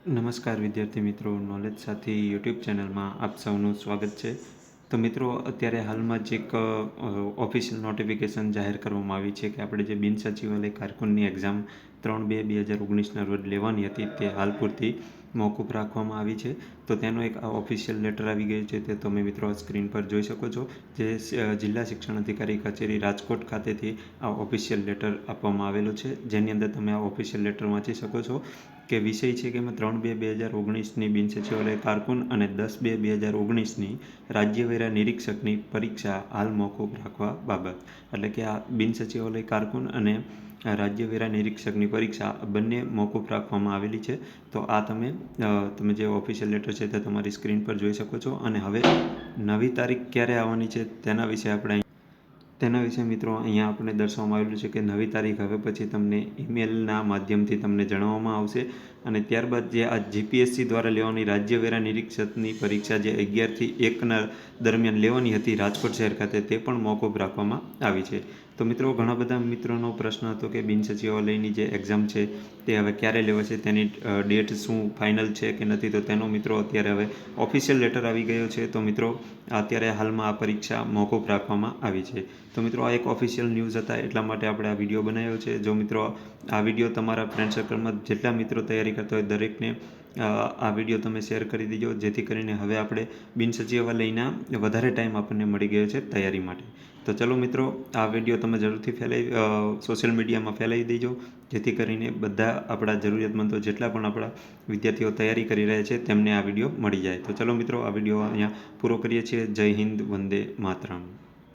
નમસ્કાર વિદ્યાર્થી મિત્રો, નોલેજ સાથી યુટ્યુબ ચેનલમાં આપ સૌનું સ્વાગત છે. તો મિત્રો, અત્યારે હાલમાં જ એક ઓફિશિયલ નોટિફિકેશન જાહેર કરવામાં આવી છે કે આપણે જે બિન સચિવાલય કારકુનની એક્ઝામ 3/2/2019ના રોજ લેવાની હતી તે હાલ પૂરતી મોકૂફ રાખવામાં આવી છે. તો તેનો એક ઓફિશિયલ લેટર આવી ગયો છે, તે તમે મિત્રો સ્ક્રીન પર જોઈ શકો છો. જે જિલ્લા શિક્ષણ અધિકારી કચેરી રાજકોટ ખાતેથી આ ઓફિશિયલ લેટર આપવામાં આવેલો છે, જેની અંદર તમે આ ઓફિશિયલ લેટર વાંચી શકો છો કે વિષય છે કે 3/2/2019ની બિન સચિવાલય કારકુન અને 10/2/2019ની રાજ્યવેરા નિરીક્ષકની પરીક્ષા હાલ મોકૂફ રાખવા બાબત. એટલે કે આ બિન સચિવાલય કારકુન અને રાજ્યવેરા નિરીક્ષકની પરીક્ષા બંને મોકૂફ રાખવામાં આવેલી છે. તો આ તમે જે ઓફિશિયલ લેટર છે તે તમારી સ્ક્રીન પર જોઈ શકો છો. અને હવે નવી તારીખ ક્યારે આવવાની છે તેના વિશે મિત્રો અહીંયા આપણે દર્શાવવામાં આવેલું છે કે નવી તારીખ હવે પછી તમને ઈમેલના માધ્યમથી તમને જણાવવામાં આવશે. અને ત્યારબાદ જે આ જીપીએસસી દ્વારા લેવાની રાજ્યવેરા નિરીક્ષકની પરીક્ષા જે 11 થી 1 દરમિયાન લેવાની હતી રાજકોટ શહેર ખાતે, તે પણ મોકૂફ રાખવામાં આવી છે. તો મિત્રો, ઘણા બધા મિત્રોનો પ્રશ્ન હતો કે બિન સચિવાલયની જે એક્ઝામ છે તે હવે ક્યારે લેવાશે, તેની ડેટ શું ફાઇનલ છે કે નથી. તો તેનો મિત્રો અત્યારે હવે ઓફિશિયલ લેટર આવી ગયો છે. તો મિત્રો, અત્યારે હાલમાં આ પરીક્ષા મોકૂફ રાખવામાં આવી છે. તો મિત્રો, આ એક ઓફિશિયલ ન્યૂઝ હતા, એટલા માટે આપણે આ વિડીયો બનાવ્યો છે. જો મિત્રો આ વિડીયો તમારા ફ્રેન્ડ સર્કલમાં જેટલા મિત્રો તૈયારી કરતા હોય દરેકને આ વિડીયો તમે શેર કરી દીજો, જેથી કરીને હવે આપણે બિન સચિવાલયના વધારે ટાઈમ આપણને મળી ગયો છે તૈયારી માટે. તો ચલો મિત્રો, આ વિડીયો તમે જરૂરથી સોશિયલ મીડિયામાં ફેલાવી દેજો, જેથી કરીને બધા આપણા જરૂરિયાતમંદો જેટલા પણ આપણા વિદ્યાર્થીઓ તૈયારી કરી રહ્યા છે તેમને આ વિડીયો મળી જાય. તો ચલો મિત્રો, આ વિડીયો અહીંયા પૂરો કરીએ છીએ. જય હિન્દ, વંદે માતરમ.